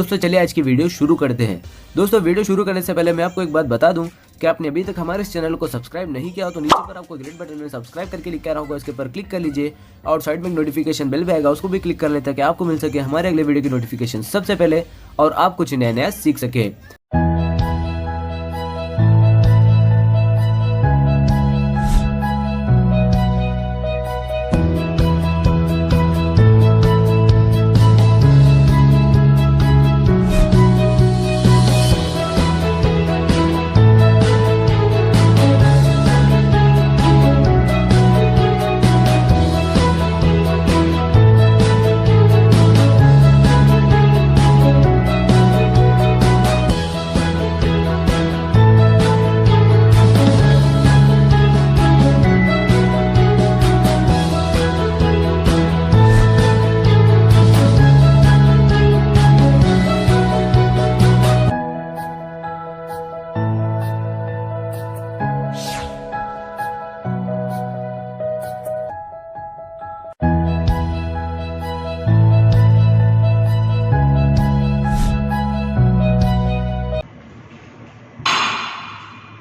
दोस्तों चलिए आज की वीडियो शुरू करते हैं। दोस्तों वीडियो शुरू करने से पहले मैं आपको एक बात बता दूं कि आपने अभी तक हमारे इस चैनल को सब्सक्राइब नहीं किया हो तो नीचे पर आपको ग्रीन बटन में सब्सक्राइब करके लिखा रहा होगा, इसके ऊपर क्लिक कर लीजिए और साइड में नोटिफिकेशन बेल भी आएगा, उसको भी क्लिक कर लें ताकि आपको मिल सके हमारे अगले वीडियो की नोटिफिकेशन सबसे पहले और आप कुछ नया नया सीख सके।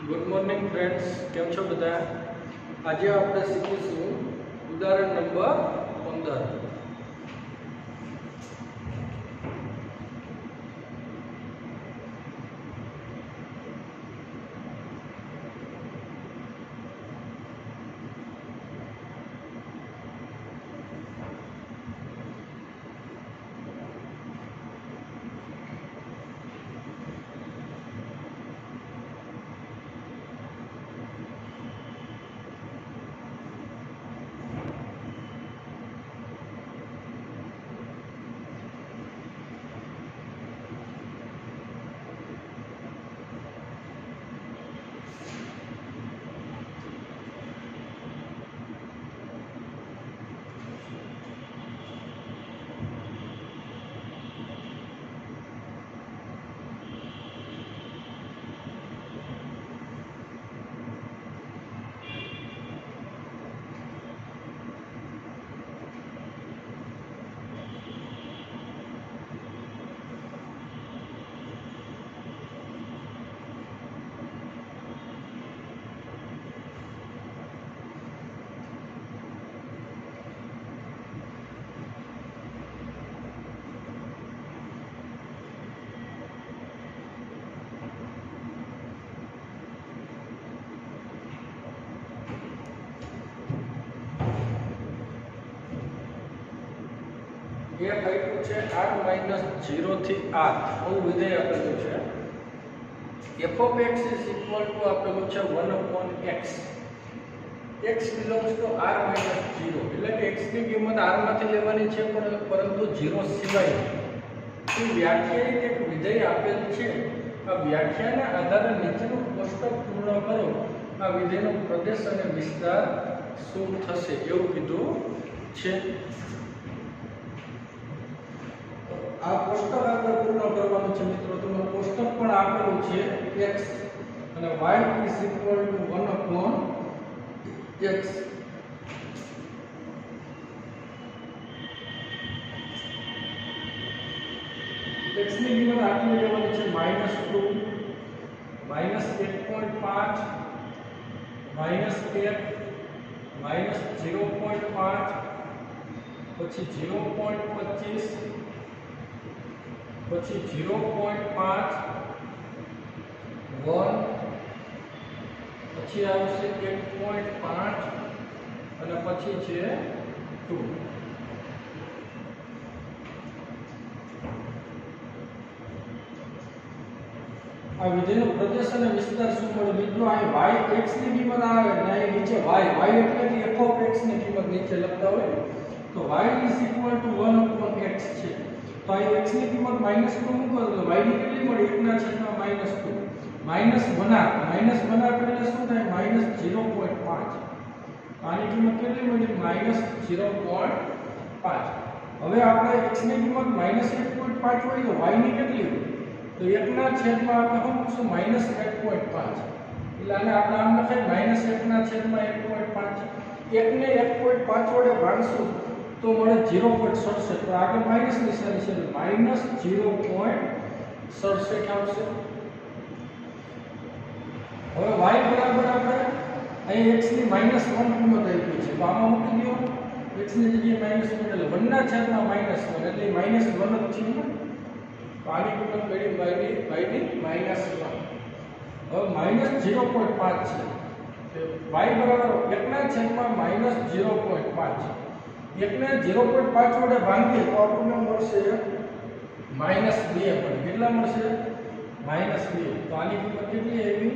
गुड मॉर्निंग फ्रेंड्स, केम छो बधा? आज આપણે શીખીશું ઉદાહરણ નંબર 15। એક આપ્યું છે r-0 થી r આવું વિધેય આપેલું છે। f of x is equal to આપેલું છે 1/x। x belongs to r-0 એટલે કે x ની કિંમત r માંથી લેવાની છે પરંતુ 0 સિવાય। એ વ્યાખ્યાયિત એક વિધેય આપેલ છે। આ વ્યાખ્યાના આધારે નીચેનું કોષ્ટક પૂર્ણ કરો, આ વિધેયનો પ્રદેશ અને વિસ્તાર શું થશે એવું કીધું છે। આ કોષ્ટક આપણે પૂર્ણ કરવાનું છે મિત્રો। તો કોષ્ટક પણ આપેલું છે x અને y is equal to 1/x। x ની કિંમત આટલી લેવાની છે -2 -1.5 -1 -0.5 પછી 0.25 પછી 0.5 1 પછી આવશે 1.5 અને પછી છે 2। આ વિધેયનો પ્રદેશ અને વિસ્તાર શું મળે મિત્રો? આ y x ની કિંમત આવે અને અહીં નીચે y એટલે કે f of x ની કિંમત નીચે લખતા હોય તો y is equal to 1/x છે। તો આ x ની કિંમત -2 મૂકો તો y ની કેટલી મળે? 1/-2 -1 એટલે શું થાય? -0.5। આની કિંમત કેટલી મળી? -0.5। હવે આપણે x ની કિંમત -1.5 હોય તો y ની કેટલી હોય? તો 1/આપણે શું મૂકશું? -1.5। એટલે આને આપણે આમ લખાય -1/1.5। 1 ને 1.5 વડે ભાગશું તો મળે 0.67। તો આગળ માઈનસ નિશાની છે, -0.67। 67 આવશે। હવે y બરાબર આપણે અહીં x ની -1 કિંમત આપી છે, તો આમાં મૂકી દો x ની જગ્યાએ -1 એટલે 1 ના છેદમાં -1 એટલે -1 જ છે ને, તો આની કિંમત મળી y ની -1। હવે -0.5 છે, y બરાબર 1 ના છેદમાં -0.5, 1 ને 0.5 વડે ભાંગીએ તો આપણને મળશે -2, પણ કેટલા મળશે? -2, તો આની કિંમત કેટલી આવી?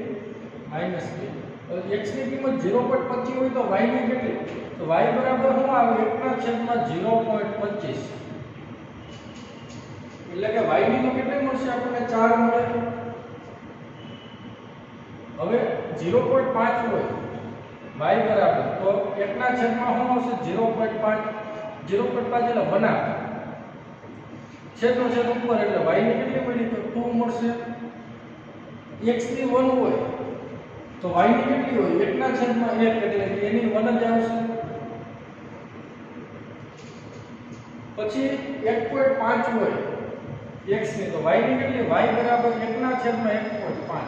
-2। હવે x ની કિંમત 0.25 હોય તો y ની કેટલી? તો y બરાબર શું આવે? 1 ના છેદમાં 0.25, એટલે કે y ની તો કેટલી મળશે આપણને? 4 મળે। હવે 0.5 હોય y બરાબર તો 1 ના છેદમાં શું આવશે? 0.5, 0.5 એટલે બના છેદનો છેદ ઉપર એટલે y ની કેટલી મળી? તો 2 મળશે। x ની 1 હોય તો y ની કેટલી હોય? 1 ના છેદમાં 1 એટલે કે એની 1 જ આવશે। પછી 1.5 હોય x ની તો y ની કેટલી? y બરાબર 1 ના છેદમાં 1.5,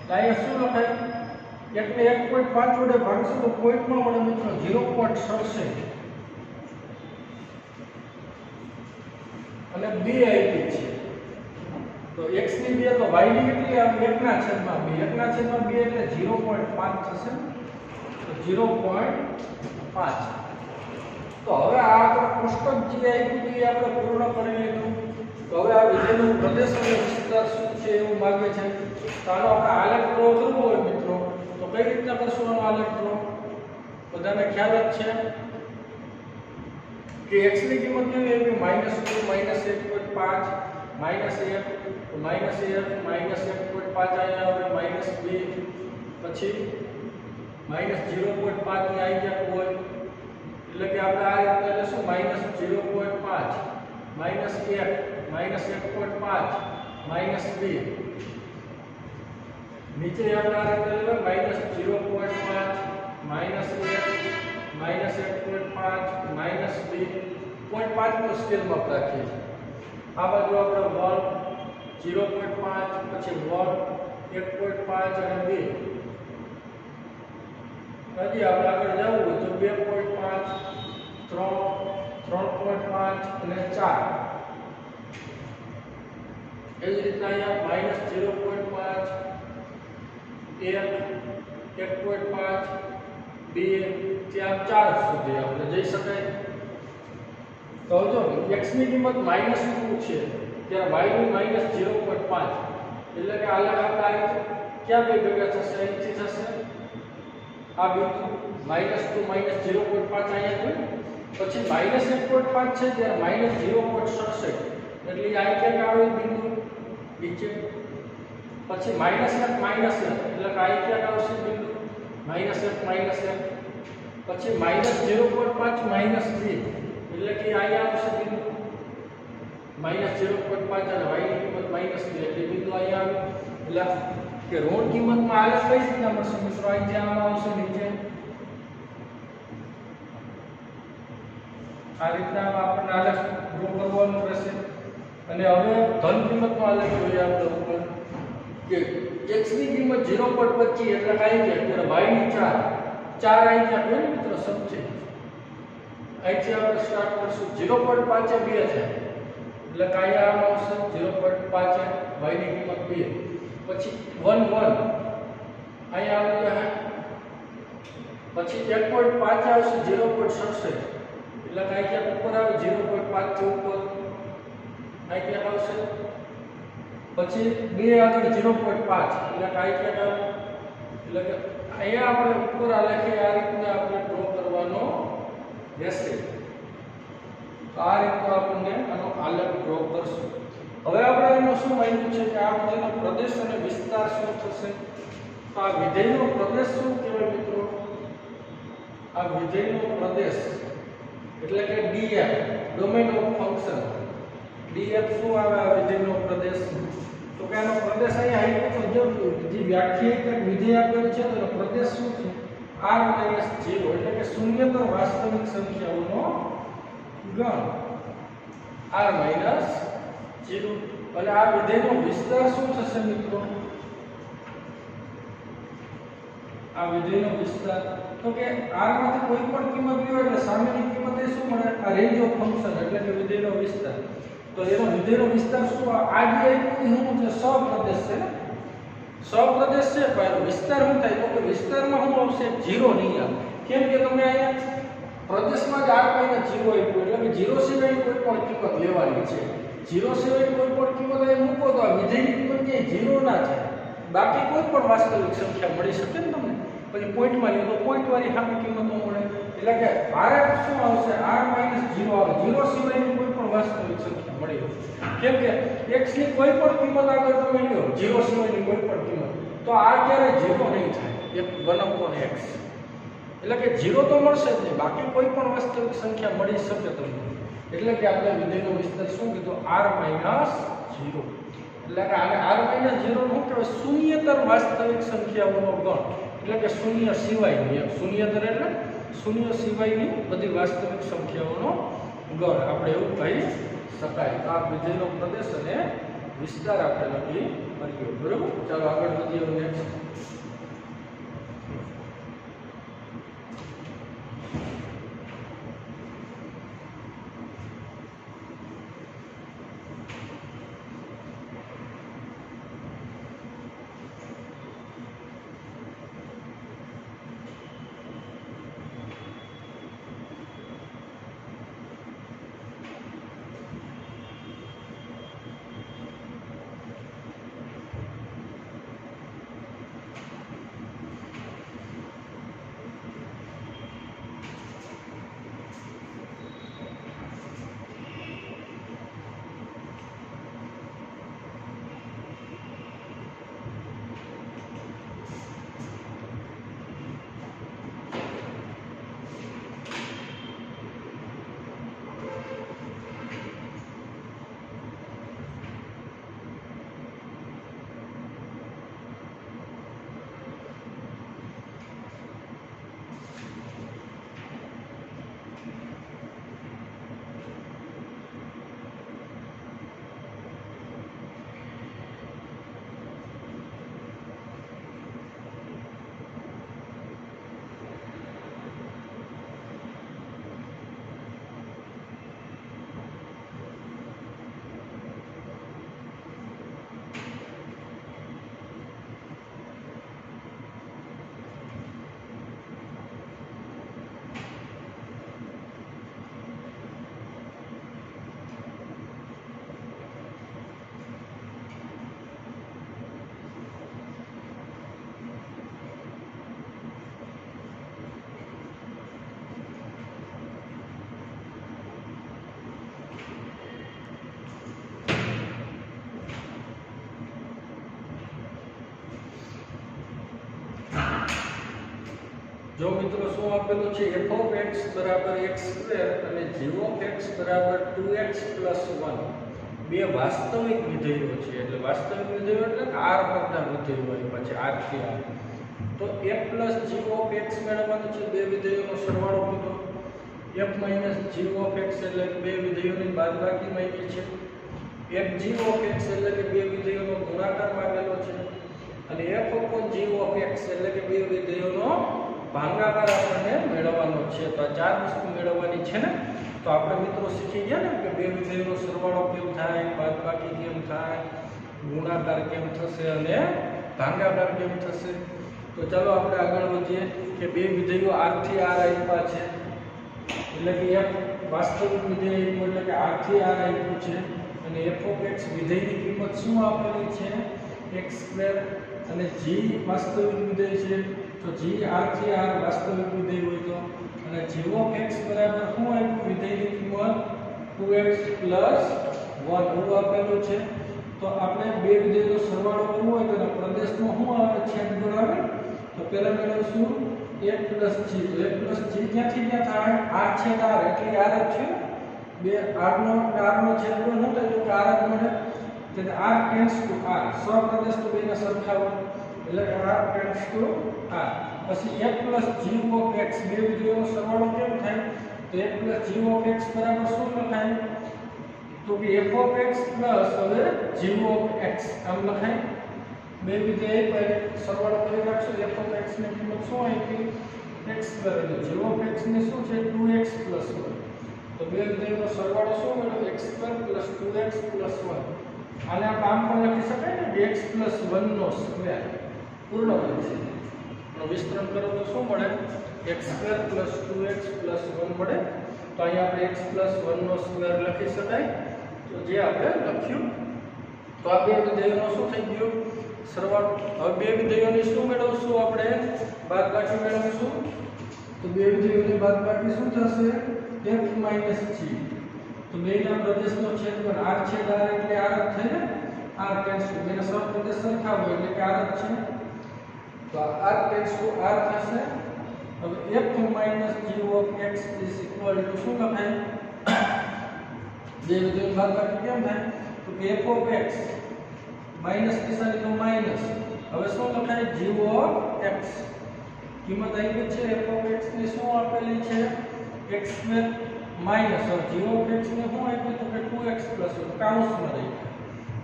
તો અહીંયા શું લખાય? 1 ને 1.5 વડે ભાગશું તો પોઈન્ટમાં મળે મિત્રો 0.67 અને 2 આપી છે, તો x ની 2 તો y ની કેટલી આવે? 1 ના છેદમાં 2, 1 ના છેદમાં 2 એટલે 0.5 થશે, તો 0.5। તો હવે આ આપણે કોષ્ટક જે આપ્યું એ આપણે પૂર્ણ કરી લીધું। તો હવે આ વિધેયનો પ્રદેશ અને વિસ્તાર શું છે એવું માંગે છે, તો આનો આપણે આલેખ ડ્રો કરવો હોય મિત્રો તો કઈ રીતના કરશું આનો આલેખ ડ્રો? બધાને ખ્યાલ જ છે કે x ની કિંમત કેવી આવી? -2, -1.5, -1, તો -1, -1.5 અહીંયા આવે, -2, પછી -0.5 ની આવી ગયા હોય એટલે કે આપણે આ રીતે લેશું -0.5, -1, -1.5, -2, નીચે આપણે આ રીતે લેવા -0.5, -1, -1.5, -2, 0.5 નો સ્કેલ માપ રાખીએ છીએ। આ બાજુ આપણે 1, 0.5, પછી 1, 1.5 અને 2, હજી આપણે આગળ જવું હોય તો 2.5, 3, 3.5 અને 4, એ જ રીતના અહીંયા -0.5, 1, 1.5, 2, 4 સુધી આપણે જઈ શકાય। તો જો x ની કિંમત -2 છે ત્યારે y ની -0.5, એટલે કે આલેખ આપણે આ ક્યાં બે ભેગા થશે? અહીંથી થશે આ બિંદુ -2 -0.5 અહીંયા ગયું, પછી -1.5 છે ત્યારે -0.67 એટલે આ ક્યાં આવે બિંદુ? નીચે। પછી -1, -1 એટલે કે આ ક્યાં આવશે બિંદુ? -1, -1, પછી -0.5, -2 એટલે કે અહીંયા આવશે બિંદુ -0.5 અને y ની કિંમત -2 એટલે બિંદુ અહીંયા આવે। એટલે કે ઋણ કિંમતમાં આલેખ કઈ રીતના મળશે મિત્રો? અહીં આમાં આવશે નીચે આ રીતના આપણને આલેખ ડ્રો કરવાનો રહેશે। અને હવે ધન કિંમતનો આલેખ જોઈએ આપણે ઉપર કે x ની કિંમત 0.25 એટલે કઈ છે ત્યારે y ની 4 અહીં ક્યાં કોઈ મિત્રો સમજે અહીંથી આપણે સ્ટાર્ટ કરશું 0.5 એ 2 છે એટલે કાંઈ આમ આવશે 0.5 y ની કિંમત 2, પછી 1, 1 અહીં આવી ગયા, પછી 1.5 આવશે 0.67 એટલે કાંઈ ક્યાંક ઉપર આવે 0.5 થી ઉપર અહીં ક્યાંક આવશે, પછી 2 આગળ 0.5 એટલે કાંઈ ક્યાંક આવે એટલે કે અહીંયા આપણે ઉપર આલેખે આ રીતના આપણે ડ્રો કરવાનો રહેશે। તો આ રીતનો આપણને આનો આલેખ ડ્રો કરશું। હવે આપણે એનું શું માન્યું છે કે આ વિધેયનો પ્રદેશ અને વિસ્તાર શું થશે? તો આ વિધેયનો પ્રદેશ શું કહેવાય મિત્રો? આ વિધેયનો પ્રદેશ એટલે કે df domain of function, df શું આવે આ વિધેયનો પ્રદેશ? તો કે આનો પ્રદેશ અહીંયા આપ્યો તો જે વ્યાખ્યાયિત વિધેય આપેલું છે તો પ્રદેશ શું છે? r - 0 એટલે કે શૂન્યતર વાસ્તવિક સંખ્યાઓનો ગણ r - 0 અને આ વિધેયનો વિસ્તાર શું થશે મિત્રો? આ વિધેયનો વિસ્તાર તો કે r માંથી કોઈ પણ કિંમત લ્યો એટલે સામેની કિંમત એ શું મળે? આ રેન્જ ઓફ ફંક્શન એટલે કે વિધેયનો વિસ્તાર. તો એનો વિધેયનો વિસ્તાર શું? આ જે હું જે સપ્રદેશ છે ને, સપ્રદેશ છે પણ વિસ્તાર શું થાય? તો કે વિસ્તારમાં શું આવશે? 0 નહીં આવે. કેમ કે તમે અહીંયા પ્રદેશમાં જ r - 0 આપ્યું એટલે કે 0 સિવાય કોઈ પણ કિંમત લેવાની છે. 0 સિવાય કોઈ પણ કિંમત અહીં મૂકો તો આ વિધેયની કિંમત ક્યાંય 0 ના થાય. બાકી કોઈ પણ વાસ્તવિક સંખ્યા મળી શકે ને તમને. પછી પોઈન્ટમાં લ્યો તો પોઈન્ટ વાળી સામે કિંમતો મળે. એટલે કે r શું આવશે? r - 0 આવે. 0 સિવાયની કોઈ પણ વાસ્તવિક સંખ્યા મળી શકે. કેમ કે x ની કોઈ પણ કિંમત આગળ તમે લ્યો 0 સિવાયની કોઈ પણ કિંમત તો આ ક્યારે 0 નહીં થાય. 1/x એટલે કે 0 તો મળશે જ નહીં. બાકી કોઈ પણ વાસ્તવિક સંખ્યા મળી શકે તમને. એટલે કે આપણે વિધેયનો વિસ્તાર શું કીધો? r - 0. એટલે કે આને r - 0 નું કહેવાય શૂન્યતર વાસ્તવિક સંખ્યાઓનો ગણ. એટલે કે શૂન્ય સિવાયની, શૂન્યતર એટલે શૂન્ય સિવાયની બધી વાસ્તવિક સંખ્યાઓનો ગણ આપણે એવું કહી શકાય. આ વિધેયનો પ્રદેશ અને વિસ્તાર આપણે નક્કી કર્યો. બરોબર, ચાલો આગળ વધીએ. નેક્સ્ટ જો મિત્રો શું આપેલું છે? f of x બરાબર x² અને g of x બરાબર 2x + 1 બે વાસ્તવિક વિધેયો છે. એટલે વાસ્તવિક વિધેયો એટલે કે r પરના વિધેયો હોય પછી r થી r. તો f + g of x મેળવવાનું છે. બે વિધેયોનો સરવાળો કીધો. f - g of x એટલે બે વિધેયોની બાદબાકી માંગી છે. f g of x એટલે કે બે વિધેયોનો ગુણાકાર માંગેલો છે. અને f upon g of x એટલે કે બે વિધેયોનો ભાગાકાર આપણને મેળવવાનો છે. તો આ ચાર વસ્તુ મેળવવાની છે ને. તો આપણે મિત્રો શીખી ગયા ને કે બે વિધેયોનો સરવાળો કેમ થાય, બાદબાકી કેમ થાય, ગુણાકાર કેમ થશે અને ભાગાકાર કેમ થશે. તો ચાલો આપણે આગળ વધીએ કે બે વિધેયો r થી r આપ્યા છે. એટલે કે f વાસ્તવિક વિધેય આપ્યું એટલે કે r થી r આપ્યું છે. અને f of x વિધેયની કિંમત શું આપેલી છે? x² અને g વાસ્તવિક વિધેય છે. તો g r થી r વાસ્તવિક વિધેય હોય તો અને g of x બરાબર શું આપ્યું? વિધેયની કિંમત 2x + 1 એવું આપેલું છે. તો આપણે બે વિધેયનો સરવાળો કરવો હોય તો પ્રદેશમાં શું આવે? છેદ ગુણ આવે. તો પહેલા મેળવશું f + g. તો f + g ક્યાંથી ક્યાં થાય? r છેદ r એટલે r જ છે. બે r નો છેદ ગુણ શું થાય? તો કે r જ મળે. એટલે r ટેન્ડ્સ ટુ r. સપ્રદેશ તો બેના સરખા હોય એટલે r ટેન્ડ્સ ટુ r. પછી f + g of x બે વિધેયોનો સરવાળો કેમ થાય? તો f + g of x બરાબર શું લખાય? तो कि f of x प्लस હવે g of x આમ લખાય બે વિધેય પર સરવાળો કરી નાખશો f of x ની કિંમત શું આવી x સ્ક્વેર એટલે g of x ને શું છે 2x 1 તો બે વિધેયનો સરવાળો શું મળ્યો x સ્ક્વેર 2x 1 આને આપણે આમ પણ લખી શકાય ને x 1 નો સ્ક્વેર પૂર્ણ વિસ્તરણ વિસ્તરણ કરો તો શું મળે x સ્ક્વેર 2x 1 મળે તો અહીં આપણે x 1 નો સ્ક્વેર લખી શકાય તો જે આપણે લખ્યું તો આ બે વિધેયોનો શું થઈ ગયો સરવાળો હવે બે વિધેયોની શું મેળવશું આપણે બાદબાકી મેળવશું તો બે વિધેયોની બાદબાકી શું થશે f - g તો બેના પ્રદેશનો છેદગુણ r છેદ r એટલે r જ છે ને r ટેન્ડ્સ ટુ બેના સહપ્રદેશ સરખા હોય એટલે કે r જ છે તો r ટેન્ડ્સ ટુ r થશે હવે f - g of x = શું લખાય બે વિધેયોની બાદબાકી કેમ થાય તો કે f of x માઈનસ નિશાની તો માઈનસ હવે શું લખાય g of x કિંમત આવી છે f of x ની શું આપેલી છે x સ્ક્વેર માઈનસ હવે g of x ને શું આપ્યું તો કે 2x 1 કૌંસમાં રહી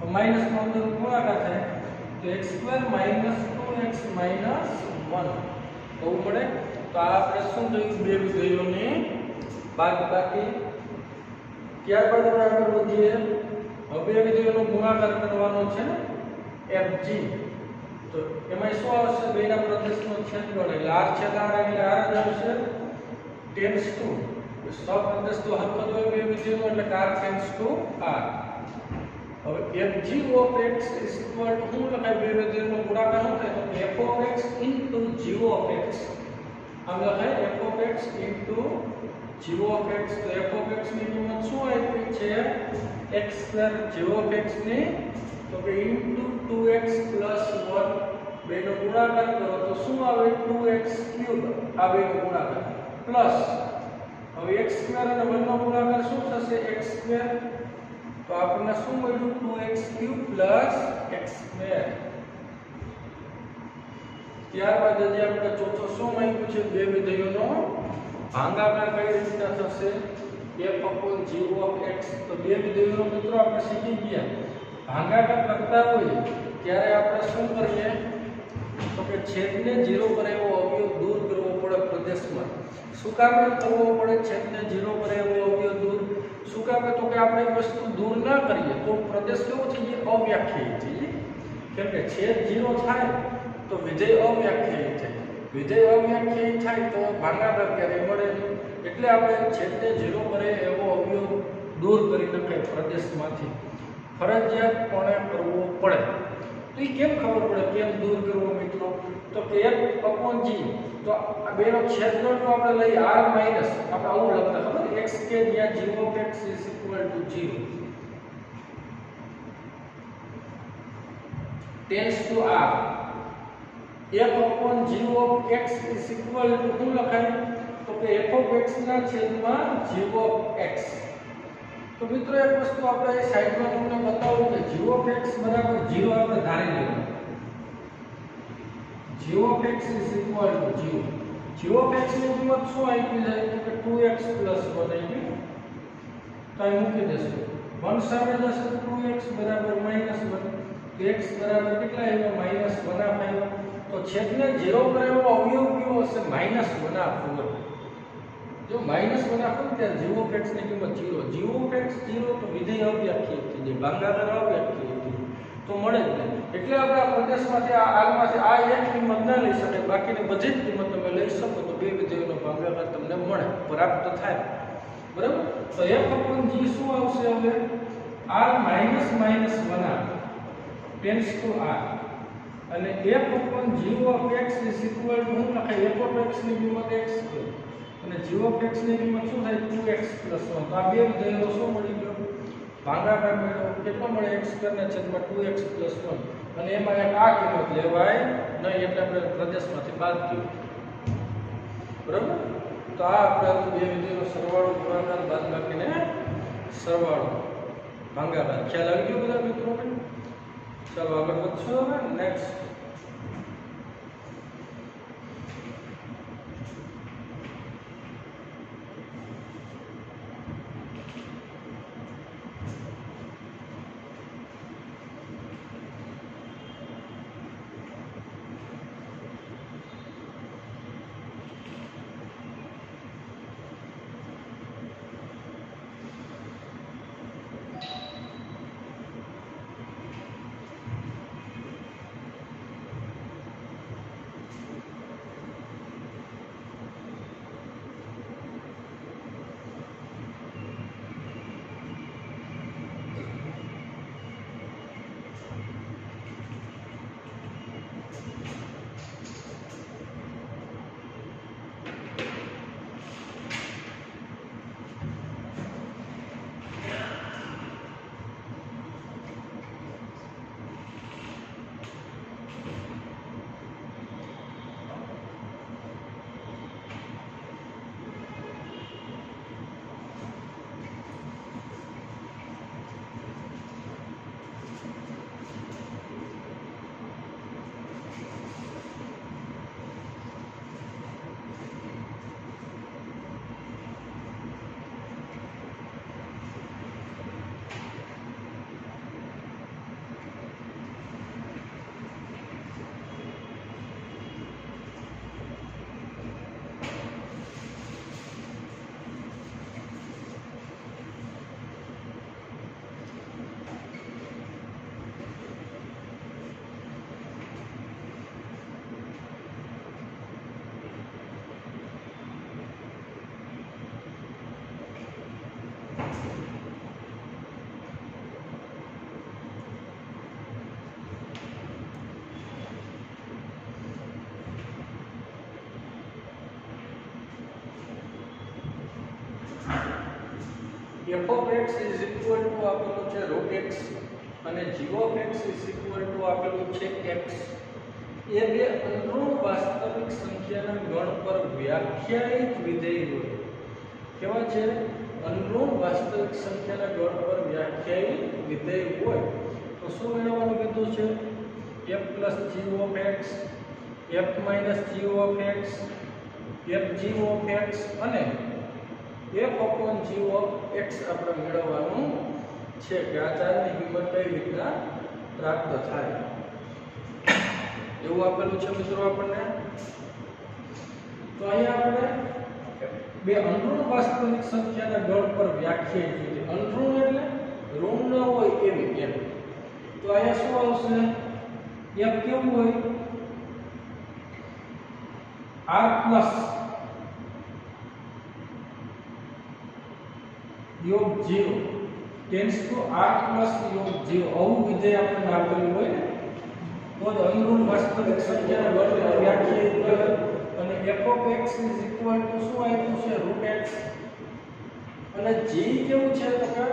તો માઈનસ નો અંદર ગુણાકાર થાય તો x square minus 2x minus 1 તો મળે તો આ આપણે શું જોયું બે વિધેયોની બાદબાકી ત્યારબાદ આપણે આગળ વધીએ હવે બે વિધેયોનો ગુણાકાર કરવાનો છે ને fg તો એમાં શું આવશે બેના પ્રદેશનો છેદગુણ એટલે r છેદ r એટલે r જ આવશે ટેન્ડ્સ ટુ સહપ્રદેશ તો હદ હોય બે વિધેયો એટલે r ટેન્ડ્સ ટુ r હવે fg of x શું લખાય બે વિધેયોનો ગુણાકાર શું થાય તો f of x * g of x આમ લખાય f of x * g of x તો f of x ની કિંમત શું આવી છે x square g of x ની તો કે * 2x 1 બેનો ગુણાકાર કરો તો શું આવે 2x³ આ બેનો ગુણાકાર પ્લસ હવે x સ્ક્વેર અને 1 નો ગુણાકાર શું થશે x સ્ક્વેર તો આપણને શું મળ્યું 2x³ + x સ્ક્વેર ત્યારબાદ જે આપણે ચોથો શું માંગ્યું છે બે વિધેયોનો ભાગાકાર કઈ રીતના થશે f upon g of x તો બે વિધેયોનો મિત્રો આપણે શીખી ગયા ભાગાકાર કરતા હોઈએ ત્યારે આપણે શું કરીએ તો કે છેદને 0 પર એવો અવયવ દૂર કરવો પડે પ્રદેશમાં શું કામ કરવો પડે છેદને 0 પર એવો અવયવ દૂર શું કામ તો કે આપણે એક વસ્તુ દૂર ન કરીએ તો પ્રદેશ કેવો થઈ જાય અવ્યાખ્યાયિત થઈ જાય કેમ કે છેદ 0 થાય તો વિધેય અવ્યાખ્યાયિત થાય વિધેય અવ્યાખ્યાયિત થાય તો ભાગાકાર ક્યારેય મળે નહીં એટલે આપણે છેદને 0 પર એવો અવયવ દૂર કરી નખાય પ્રદેશમાંથી ફરજિયાતપણે કરવો પડે તો એ કેમ ખબર પડે કેમ દૂર કરવો મિત્રો તો કે f upon g તો આ બેનો છેદગુણ તો આપણે લઈ r માઈનસ આપણે આવું લખતા ખબર x કે જ્યાં g of x = 0 tends to r f upon g of x = શું લખાય તો કે f of x ના છેદમાં g of x તો મિત્રો એક વસ્તુ આપણે સાઈડમાં તમને બતાવું કે g of x બરાબર 0 આપણે ધારી લેવું g of x = 0 g of x ની કિંમત શું આવી જાય તો કે 2x 1 આવી ગયું તો અહીં મૂકી દેશું 1 સામે જશે તો 2x બરાબર -1 તો x બરાબર કેટલા આવ્યા -1 આવ્યા તો છેદને 0 પર એવો અવયવ કયો હશે -1 આપવો જો -1 આપો ત્યારે g of x ની કિંમત 0 g of x 0 તો વિધેય અવ્યાખ્યાયિત થઈ જાય ભાગાકાર અવ્યાખ્યાયિત તો મળે જ નહીં એટલે આપણે આ પ્રદેશમાંથી આ આમાંથી આ એક કિંમત ન લઈ શકે બાકીની બધી જ કિંમત તમે લઈ શકો તો બે વિધેયોનો ભાગાકાર તમને મળે પ્રાપ્ત થાય બરાબર તો f upon g શું આવશે હવે r -1 tends to r અને f upon g of x = હું લખાય f of x ની કિંમત x અને g of x ની કિંમત શું થાય 2x 1 તો આ બે વિધેયો શું મળી ગયો ભાગાકાર મેળવો કેટલો મળે x² ના છેદમાં 2x 1 અને એમાં એક આ કિંમત લેવાય નહીં એટલે આપણે પ્રદેશમાંથી બાદ કર્યું બરાબર તો આ આપણે બે વિધેયોનો સરવાળો ગુણાકાર બાદબાકીને સરવાળો ભાગાકાર ખ્યાલ આવી ગયો બધા મિત્રો ચાલો આગળ વધશું હવે next f of x is equal to આપેલું છે root x અને g of x is equal to આપેલું છે x. એ બે અનુરૂપ વાસ્તવિક સંખ્યાના ગણ પર વ્યાખ્યાયિત વિધેય હોય. કેવા છે? અનુરૂપ વાસ્તવિક સંખ્યાના ગણ પર વ્યાખ્યાયિત વિધેય હોય તો શું મેળવવાનું કીધું છે? f plus g of x, f minus g of x, f g of x અને f upon g of x આપણે મેળવવાનું છે કે આ ચારની કિંમત કઈ રીતના પ્રાપ્ત થાય એવું આપેલું છે મિત્રો આપણને. તો અહીંયા આપણે બે અનુરૂપ વાસ્તવિક સંખ્યાના ગણ પર વ્યાખ્યાયિત છે. અનુરૂપ એટલે ઋણ ન હોય એવી એમ. તો અહીંયા શું આવશે? f કેવું હોય? r plus योग 0 टेंड्स टू r plus योग 0 આવું વિધેય આપણને આપેલું હોય ને તો જ અનુરૂપ વાસ્તવિક સંખ્યાના ગણને વ્યાખ્યાયિત કરે. અને f of x is equal to શું આપ્યું છે? root x. અને g કેવું છે? તો કે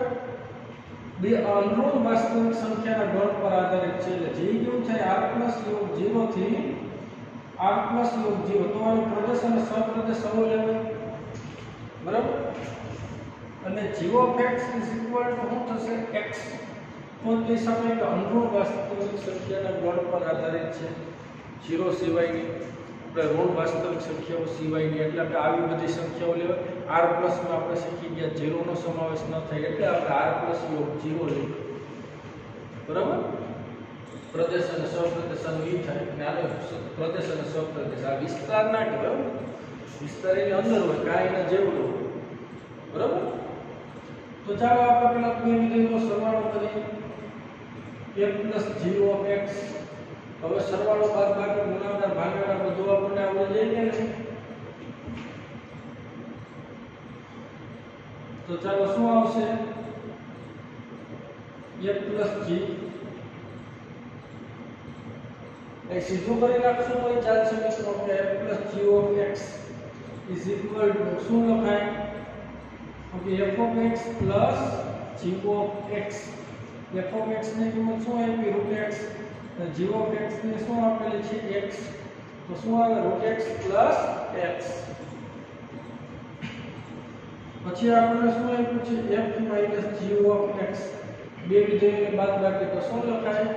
બે અનુરૂપ વાસ્તવિક સંખ્યાના ગણ પર આધારિત છે. એટલે g કેવું છે? r plus योग 0 થી r plus योग 0. તો આ પ્રદેશ અને સપ્રદેશ આવો લેવાય. બરાબર? અને g of x is equal to શું થશે? x. તો તે સમયે અનુરૂપ વાસ્તવિક સંખ્યાના ગણ પર આધારિત છે. 0 સિવાયની આપણે ઋણ વાસ્તવિક સંખ્યાઓ સિવાયની એટલે આપણે આવી બધી સંખ્યાઓ લેવાય. r પ્લસ માં આપણે શીખી ગયા 0 નો સમાવેશ ન થાય એટલે આપણે r પ્લસ योग 0 લઈએ. બરાબર? પ્રદેશ અને સપ્રદેશનો ઈ થાય અને આનો પ્રદેશ અને સપ્રદેશ આ વિસ્તાર ના કહેવાય. વિસ્તાર એની અંદર હોય કાંઈ ના જેવું હોય. બરાબર? તો ચાલો આપણે પેલા કોઈ વિધેયનો સરવાળો કરીએ. f plus g of x. હવે સરવાળો બાદબાકી ગુણાકાર ભાગાકાર બધું આપણને આવડી જાય ને. તો ચાલો શું આવશે? f plus g એ સીધું કરી નાખશું તો ચાલશે મિત્રો કે f plus g of x is equal to શું લખાય? Okay f of x plus g of x. f of x ની કિંમત શું આપી? root x. અને g of x ની શું આપેલી છે? x. તો શું આવે? root x plus x. પછી આપણને શું આપ્યું છે? f minus g of x. બે વિધેયોને બાદબાકી તો શું લખાય?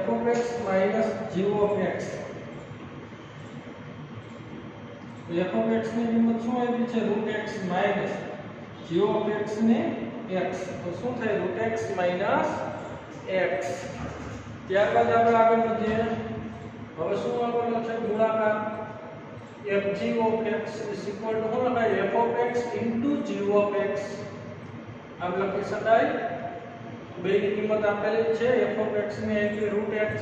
f of x minus g of x. તો f of x ની કિંમત શું આપી છે? root x minus g of x ને x. તો શું થાય? root x minus x. ત્યારબાદ આપણે આગળ વધીએ. હવે શું આવવાનો છે? ગુણાકાર. fg of x is equal to શું લખાય? f of x into g of x. આમ લખી શકાય. બેની કિંમત આપેલી છે. f of x ની આપી root x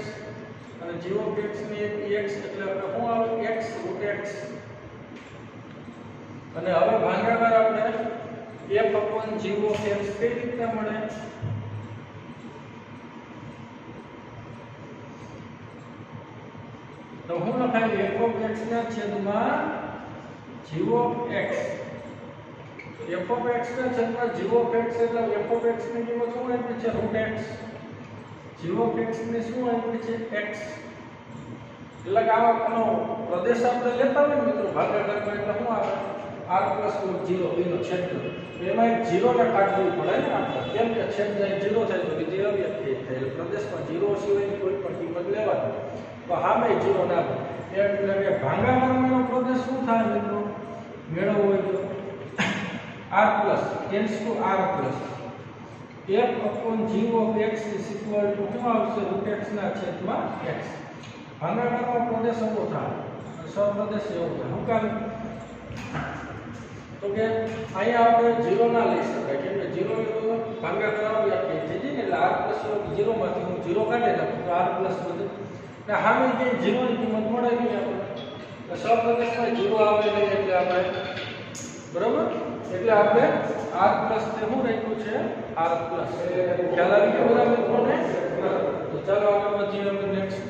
અને g of x ની આપી x એટલે આપણે શું આવે? x root x. અને હવે ભાગાકાર આપણે f upon g of x કઈ રીતે મળે? તો હું લખાય f of x ના છેદમાં g of x. f of x ના છેદમાં g of x એટલે f of x ની કિંમત શું આપી છે? root x. g of x ને શું આપી છે? x. એટલે કે આનો પ્રદેશ આપણે લેતા હોય મિત્રો ભાગાકારમાં એટલે શું આવે? r plus 0 એનો છેદ. એમાં એક 0 ને કાઢવું પડે ને આપણે. કેમ કે છેદ જાય 0 થાય તો વિધેય અવ્યક્ત થાય. એટલે પ્રદેશમાં 0 સિવાયની કોઈ પણ કિંમત લેવાની. તો સામે 0 ના આવે. એટલે કે ભાગાકારનો પ્રદેશ શું થાય મિત્રો? મેળવવો હોય તો r plus tends to r plus f upon g of x is equal to શું આવશે? root x ના છેદમાં x. ભાગાકારનો પ્રદેશ એવો થાય અને સપ્રદેશ એવો થાય. શું કામ? તો કે અહીંયા આપણે 0 ના લઈ શકાય કેમ કે 0 એટલે ભાગાકાર વ્યાખ્યાયિત થઈ જાય ને એટલે r plus 0 માંથી હું 0 કાઢી નાખું તો r plus વધે. એટલે સામે જે 0 ની કિંમત મળે નહીં આપણે. તો સપ્રદેશમાં 0 આવે નહીં એટલે આપણે બરાબર એટલે આપણે r plus તે શું રાખ્યું છે? r plus. ખ્યાલ આવી ગયો બધા મિત્રોને? તો ચાલો આગળ વધીએ હવે નેક્સ્ટ.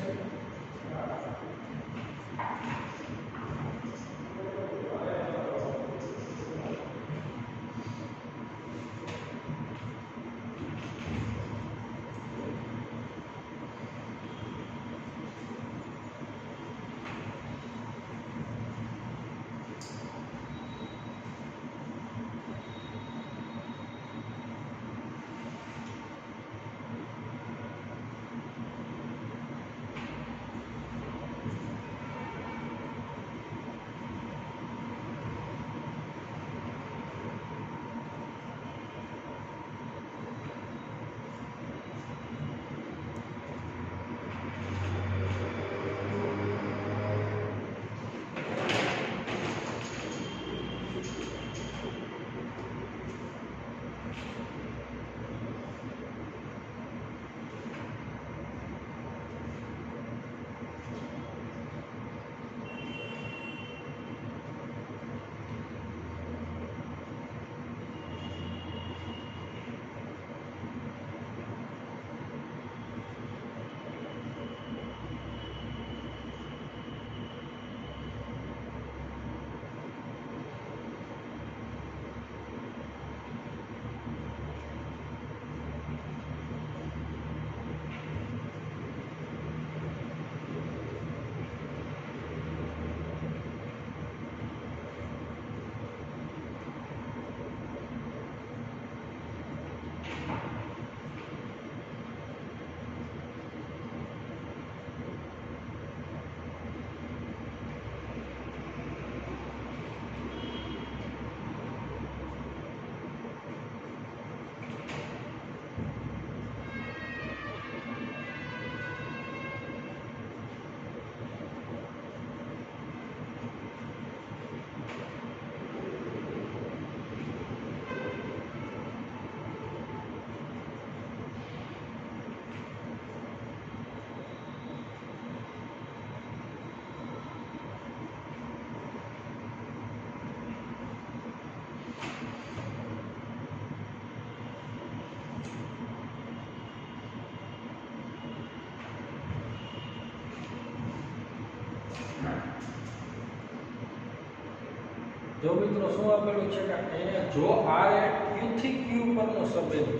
જો મિત્રો શું આપેલું છે કે અહીંયા જો r એ q થી q પરનો સંબંધ,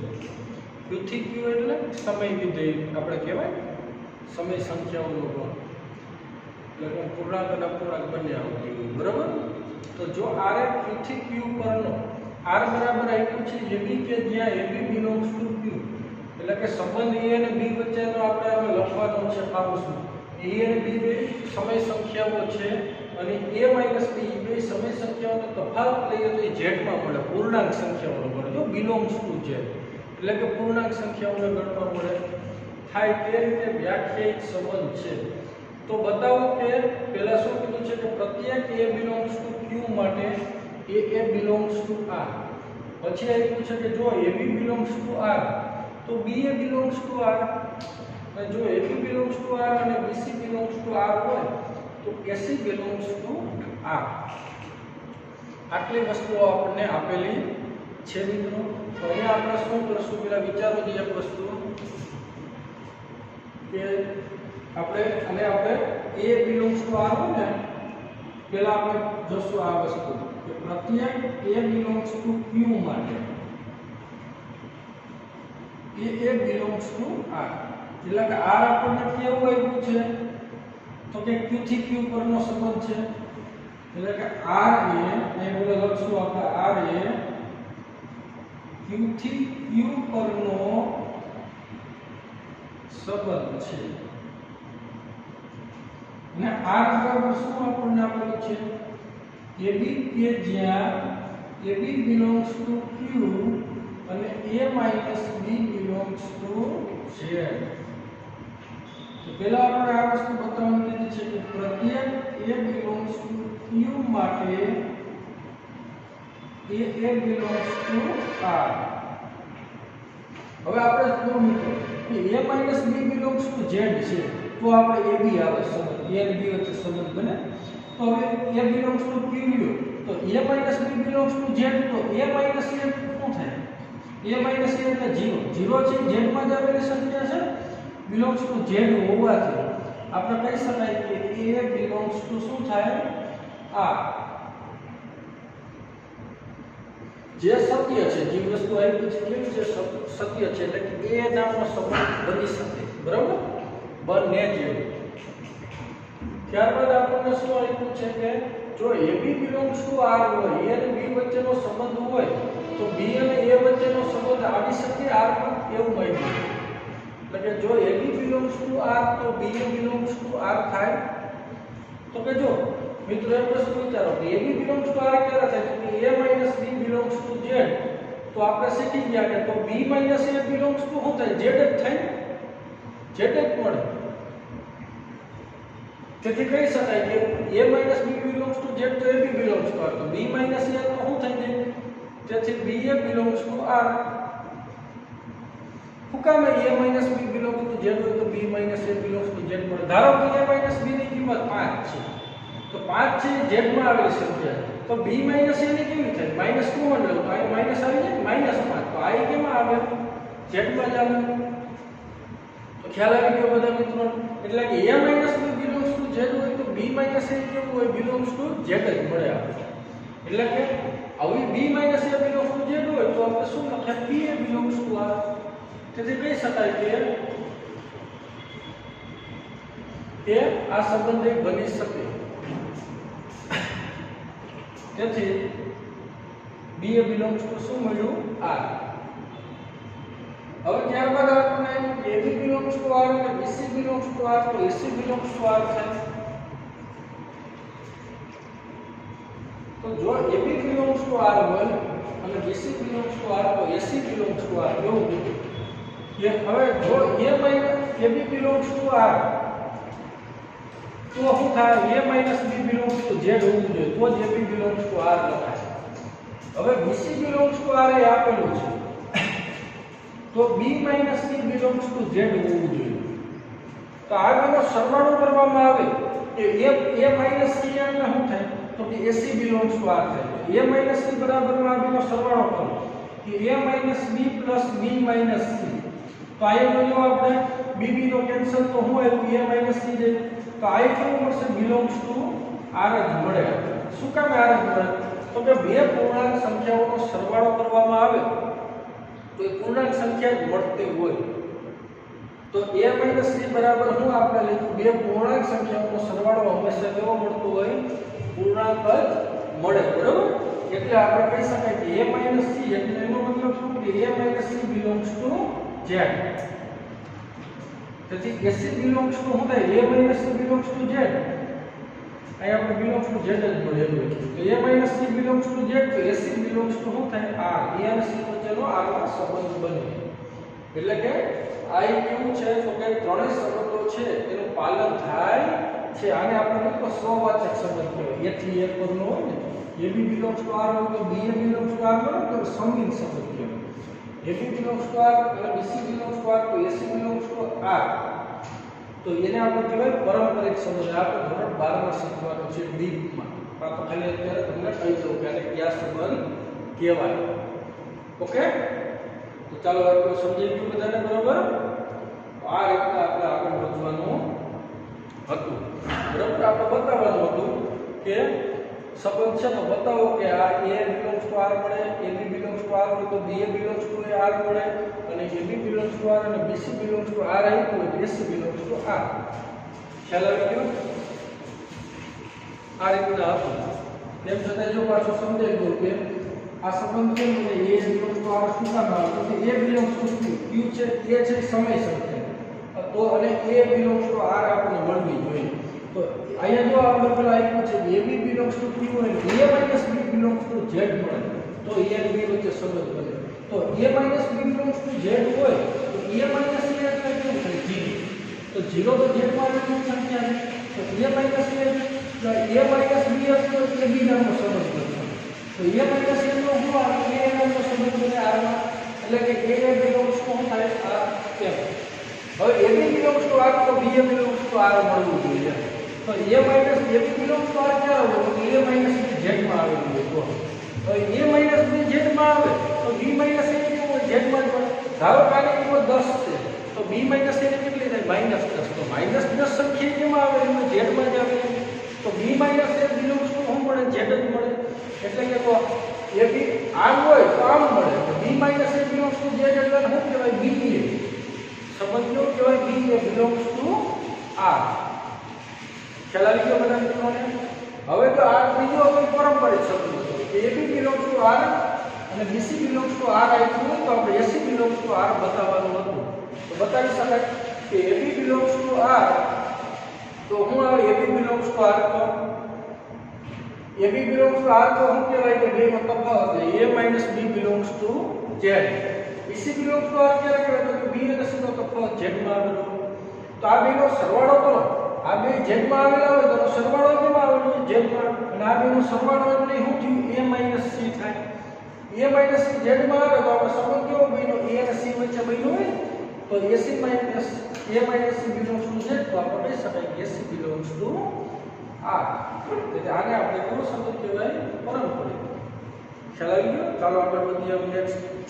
q થી q એટલે સમય વિધેય આપણે કહેવાય, સમય સંખ્યાઓનો ગુણ, એટલે કે પૂર્ણાંક અને અપૂર્ણાંક બંને આવતી હોય, બરાબર. તો જો r એ q થી q પરનો, r બરાબર આપ્યું છે ab કે જ્યાં ab બિલોંગ્સ ટુ q, એટલે કે સંબંધ a અને b વચ્ચેનો આપણે હવે લખવાનો છે કાઉન્સમાં. a અને b બે સમય સંખ્યાઓ છે અને a માઈનસ b બે સમય સંખ્યાઓનો તફાવત લઈએ તો એ z માં મળે, પૂર્ણાંક સંખ્યાઓનો મળે. જો બિલોંગ્સ ટુ z એટલે કે પૂર્ણાંક સંખ્યાઓને ગણવા મળે થાય તે રીતે વ્યાખ્યાયિત સંબંધ છે. તો બતાવો કે પહેલા શું કીધું છે કે પ્રત્યેક a બિલોંગ્સ ટુ q માટે a બિલોંગ્સ ટુ r. પછી આપ્યું છે કે જો ab બિલોંગ્સ ટુ r તો ba બિલોંગ્સ ટુ r, અને જો ab બિલોંગ્સ ટુ r અને bc બિલોંગ્સ ટુ r હોય તો ac બિલોંગ્સ ટુ r. આટલી વસ્તુઓ આપણને આપેલી છે મિત્રો. તો અહીંયા આપણે શું કરશું, પેલા વિચારો જે એક વસ્તુ કે આપણે a બિલોંગ્સ ટુ r હોય ને, પહેલા આપણે જોશું આ વસ્તુ કે પ્રત્યેક a બિલોંગ્સ ટુ q માટે a બિલોંગ્સ ટુ r, એટલે કે r આપણને કેવું આપ્યું છે તો કે q થી q પરનો સંબંધ છે, એટલે કે r એ બોલે લખશું આપણે r એ q થી q પરનો સંબંધ છે. અને r બરાબર શું આપણને આપેલું છે ab કે જ્યાં ab બિલોંગ્સ ટુ q અને a minus b belongs to z. તો પહેલા આપણે આ વસ્તુ બતાવવાની કીધી છે કે પ્રત્યેક a બિલોંગ્સ ટુ q માટે a બિલોંગ્સ ટુ r. હવે આપણે જો મિત્રો કે a minus b belongs to z છે તો આપણે ab આવે સંબંધ, a અને b વચ્ચે સંબંધ બને. તો હવે a બિલોંગ્સ ટુ q લ્યો તો a minus b belongs to z, તો a માઈનસ a શું થાય, a માઈનસ a એટલે 0 છે, z માં જ આવેલી સંખ્યા છે, બિલોંગ્સ ટુ z હોવાથી આપણે કહી શકાય કે a બિલોંગ્સ ટુ શું થાય r. જે સત્ય છે, જે વસ્તુ આવી છે કેવી છે, સત્ય છે, એટલે કે a નામનો સંબંધ બની શકે, બરાબર, બને છે. ત્યારબાદ આપણને શું આપ્યું છે કે જો ab બિલોંગ્સ ટુ r હોય, a અને b વચ્ચેનો સંબંધ હોય તો b અને a વચ્ચેનો સંબંધ આવી શકે r પર, એવું માન્યું. એટલે કે જો ab બિલોંગ્સ ટુ r તો ba બિલોંગ્સ ટુ r થાય. તો કે જો મિત્રો એક વસ્તુ વિચારો કે ab બિલોંગ્સ ટુ r ક્યારે થાય તો a minus b belongs to z, તો આપણે શીખી ગયા કે તો b minus a belongs to શું થાય, z જ થાય, z જ મળે. તેથી કહી શકાય કે a minus b belongs to z તો ab બિલોંગ્સ ટુ r, તો b માઈનસ a તો શું થઈ જાય, તેથી ba બિલોંગ્સ ટુ r. શું કામ a minus b belongs to z હોય તો b minus a belongs to z મળે. ધારો કે a માઈનસ b ની કિંમત 5 છે તો 5 છે z માં આવેલી સંખ્યા, તો b માઈનસ a ની કેવી થાય, માઈનસ 2 માં લો તો આ માઈનસ આવી જાય, માઈનસ 5, તો આ કેમાં આવે, z માં જ આવે. તો ખ્યાલ આવી ગયો બધા મિત્રો. એટલે કે a minus b belongs to z હોય તો b માઈનસ a કેવું હોય, બિલોંગ્સ ટુ z જ મળે આપણે. એટલે કે આવી b minus a belongs to z હોય તો આપણે શું લખાય, b a belongs to r. તેથી કહી શકાય કે આ સંબંધ બની શકે. તેથી b a બિલોંગ્સ ટુ શું મળ્યું, r. હવે ત્યારબાદ આપણને ab બિલોંગ્સ ટુ r અને bc બિલોંગ્સ ટુ r, તો ac બિલોંગ્સ ટુ r થાય. તો જો ab બિલોંગ્સ ટુ r હોય અને bc બિલોંગ્સ ટુ r તો ac બિલોંગ્સ ટુ r. એવું કીધું કે હવે જો a minus ab belongs to r તો શું થાય, a minus b belongs to z હોવું જોઈએ તો જ ab બિલોંગ્સ ટુ r લખાય. હવે bc બિલોંગ્સ ટુ r એ આપેલું છે તો b minus c belongs to z હોવું જોઈએ. તો આ બેનો સરવાળો કરવામાં આવે કે a માઈનસ c એટલે શું થાય તો કે ac બિલોંગ્સ ટુ r થાય. a માઈનસ c બરાબર આ બેનો સરવાળો કરો કે a minus b plus b minus c. તો આ જો આપણે b b નો કેન્સલ તો શું આવ્યું, a માઈનસ c જાય. તો આ કેવું મળશે, બિલોંગ્સ ટુ r જ મળે. શું કામ r જ મળે, તો કે બે પૂર્ણાંક સંખ્યાઓનો સરવાળો કરવામાં આવે તો એ પૂર્ણાંક સંખ્યા જ મળતી હોય તો a - c બરાબર હું આપણે લખ્યું બે પૂર્ણાંક સંખ્યાઓનો સરવાળો હંમેશા કેવો મળતો હોય પૂર્ણાંક જ મળે બરાબર એટલે આપણે કહી શકાય કે a - c એટલે એનો મતલબ શું કે a - c belongs to z તેથી ac belongs to શું થાય a - c belongs to z અહીં આપણે belongs to z જ મળેલું છે તો a - c belongs to z તો ac belongs to શું થાય r a અને c વચ્ચેનો r માં સંબંધ બને એટલે કે આ કેવું છે તો કે ત્રણેય સંબંધો છે એનું પાલન થાય છે આને આપણે કહો સ્વવાચક સંબંધ કહેવાય a થી a પરનો હોય ને ab belongs to r હોય તો ba belongs to r બરાબર તો સંબંધ સંબંધ કહેવાય ab belongs to r અને bc belongs to r તો ac belongs to r તો એને આપણે કહેવાય પારંપરિક સંબંધ આપણે ધોરણ 12 માં શીખવાનું છે ડીપમાં આ તો ખાલી અત્યારે તમને કહી દઉં કે આને કયા સંબંધ કહેવાય ઓકે તો ચાલો આપણે સમજી ગયું બધાને બરાબર આ રીતના આપણે આગળ વધવાનું હતું બરાબર આપણે બતાવવાનું હતું કે સંબંધ છે તો બતાવો કે આ a belongs to r મળે ab belongs to r હોય તો ba belongs to r મળે અને ab belongs to r અને bc belongs to r આપ્યું હોય તો ac belongs to r ખ્યાલ આવી ગયો આ રીતના હતું તેમ છતાં જો પાછું સમજાઈ ગયું કે આ સંબંધ કેમ છે a belongs to r શું કામ આવે તો a belongs to q છે a છે સમય સંખ્યા તો અને a belongs to r આપણને મળવી જોઈએ તો અહીંયા જો આપણે પેલા આપ્યું છે ab belongs to q અને a - b belongs to z મળે તો a અને b વચ્ચે સંબંધ બને તો a - b belongs to z હોય તો a - c એટલે કેવું થાય 0 તો 0 તો z માં આવેલી સંખ્યા છે તો a - c એટલે a - b એટલે ab નામનો સંબંધ બને તો a - c નો શું આવે a નામનો સંબંધ બને r માં એટલે કે a belongs to શું થાય r કેમ હવે ab belongs to r તો b belongs to r મળવું જોઈએ તો a - ab belongs to r ક્યાં આવે તો a - b z માં આવેલું હોય તો હવે a - b z માં આવે તો b - a કેવું હોય z માં જ મળે ધારો કે આની કિંમત 10 છે તો b - a ની કેટલી થાય -10 તો -10 સંખ્યા કેમાં આવે એમાં z માં જ આવે તો b - a belongs to શું મળે z જ મળે એટલે કે તો ab આમ હોય તો આમ મળે તો b - a belongs to z એટલે શું કહેવાય ba સંબંધ કેવો કહેવાય ba belongs to r ખ્યાલ આવી ગયો બધા મિત્રોને હવે તો આ બીજો કોઈ પારંપરિક સંબંધ છે ab belongs to r અને bc belongs to r આપ્યું હોય તો આપણે ac belongs to r બતાવવાનું હતું તો બતાવી શકાય કે ab belongs to r તો હું આવે ab belongs to r તો ab belongs to r તો શું કહેવાય કે બેનો તફાવત છે a - b belongs to z bc belongs to r ક્યારે કહેવાય તો b અને c નો તફાવત z માં આવેલો તો આ બેનો સરવાળો કરો આ બે z માં આવેલા હોય તો સરવાળો કેમાં આવેલો છે z માં અને આ બેનો સરવાળો એટલે શું થયું a - c થાય a - c z માં આવે તો આપણે સંબંધ કેવો બન્યો a અને c વચ્ચે બન્યો હોય તો ac - a - c belongs to z તો આપણે કહી શકાય કે ac belongs to r એટલે આને આપણે કેવો સંબંધ કહેવાય પારંપરિક ખ્યાલ આવી ગયો ચાલો આગળ વધીએ નેક્સ્ટ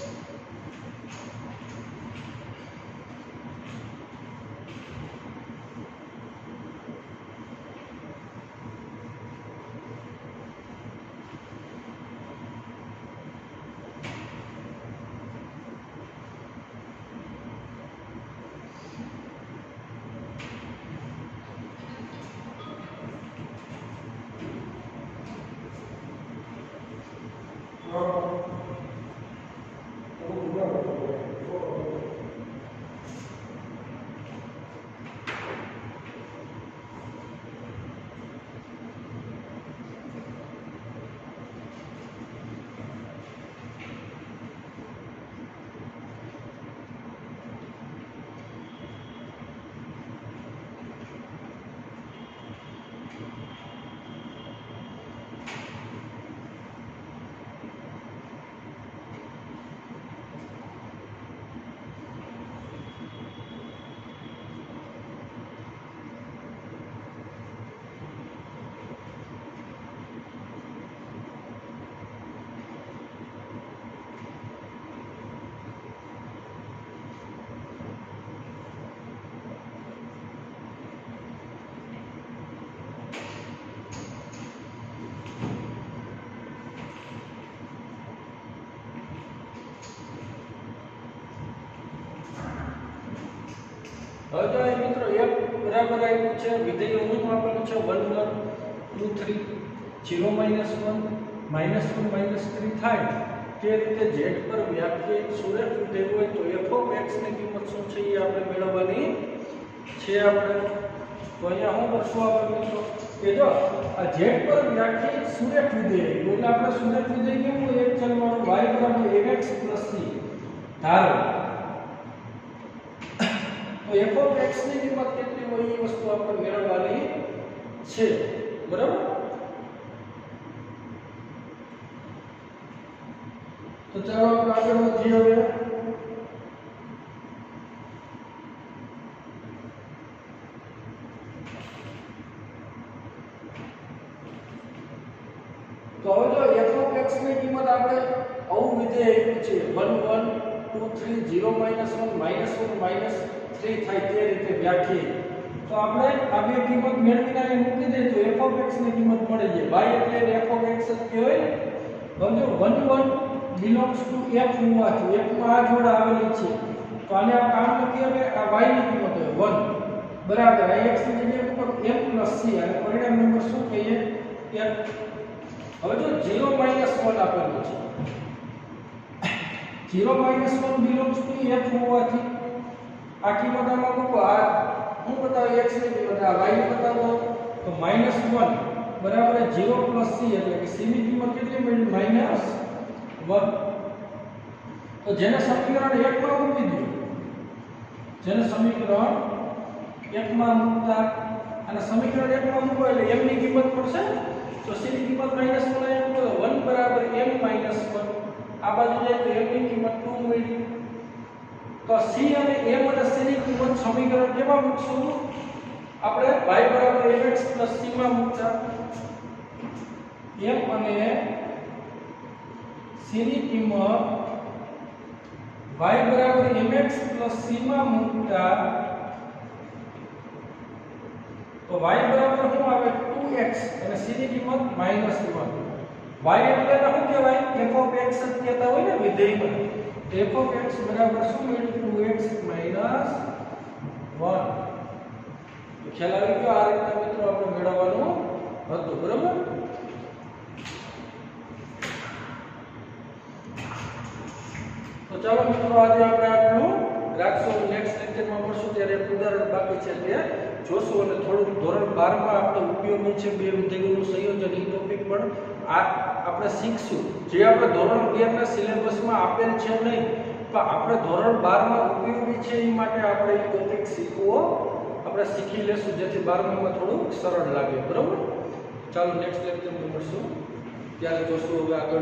હવે જો અહીં મિત્રો f બરાબર આવ્યું છે વિધેયનું આપેલું છે 1 1 2 3 0 -1 -1 -3 થાય તે રીતે z પર વ્યાખ્યાયિત સુરેખ વિધેય હોય તો f ઓફ x ની કિંમત શું છે એ આપણે મેળવવાની છે આપણે તો અહીંયા શું કરશું આપણે મિત્રો કે જો આ z પર વ્યાખ્યાયિત સુરેખ વિધેય એટલે આપણે સુરેખ વિધેય કેવું હોય એક ચલવાળું y બરાબર mx c ધારો તો f ઓફ x ની કિંમત કેટલી હોય એ વસ્તુ આપણે મેળવવાની છે બરાબર તો ચાલો આપણે આગળ વધીએ હવે તો હવે જો f ઓફ x ની કિંમત આપણે આવું વિધેય આપ્યું છે 1 1 2 3 0 -1 -1 -3 થાય તે રીતે વ્યાખ્યાયિત તો આપણે આ બે કિંમત મેળવીને અહીં મૂકી દઈએ તો f ઓફ x ની કિંમત મળી જાય y એટલે f ઓફ x જ કહેવાય ને તો જો 1 1 belongs to f હોવાથી f માં આ જોડ આવેલી છે તો આને આ કામ લખીએ કે આ y ની કિંમત હોય 1 બરાબર આ x ની જગ્યાએ ઉપર f c અને પરિણામ નંબર શું કહીએ f હવે જો 0 -1 આપેલું છે 0 -1 belongs to f હોવાથી આ કિંમત આમાં મૂકો આ હું બતાવું x ની કિંમત આ y ની બતાવો તો -1 બરાબર 0 c એટલે કે c ની કિંમત કેટલી મળી -1 તો જેને સમીકરણ 1 માં મૂકી દો જેને સમીકરણ 1 માં મૂકતા અને સમીકરણ 1 માં મૂકો એટલે m ની કિંમત મળશે તો c ની કિંમત -1 આવ્યું તો 1 બરાબર m -1 આ બાજુ જાય તો m ની કિંમત 2 મળી તો c અને m અને c ની કિંમત સમીકરણ કેમાં મૂકશું આપણે y બરાબર mx c માં મૂકતા m અને c ની કિંમત y બરાબર mx c માં મૂકતા તો y બરાબર શું આવે 2x અને c ની કિંમત -1 y એટલે શું કહેવાય f ઓફ x જ કહેતા હોય ને વિધેયમાં f ઓફ x બરાબર શું મળ્યું 2x - 1 તો ખ્યાલ આવી ગયો આ રીતે મિત્રો આપણે મેળવવાનું હતું બરાબર તો ચાલો મિત્રો આજે આપણે આટલું રાખશું નેક્સ્ટ લેક્ચરમાં મળશું ત્યારે એક ઉદાહરણ બાકી છે તે જોશું અને થોડુંક ધોરણ 12 માં આપણે ઉપયોગી છે બે વિધેયોનું સંયોજન એ ટોપિક પણ આપણે શીખશું જે આપણે ધોરણ 12 ના સિલેબસમાં આપેલ છે નહીં પણ આપણે ધોરણ 12 માં ઉપયોગી છે એ માટે આપણે એ ટોપિક શીખવો આપણે શીખી લેશું જેથી 12 માં થોડું સરળ લાગે બરાબર ચાલો નેક્સ્ટ લેક્ચરમાં મળશું ત્યારે જોશું હવે આગળ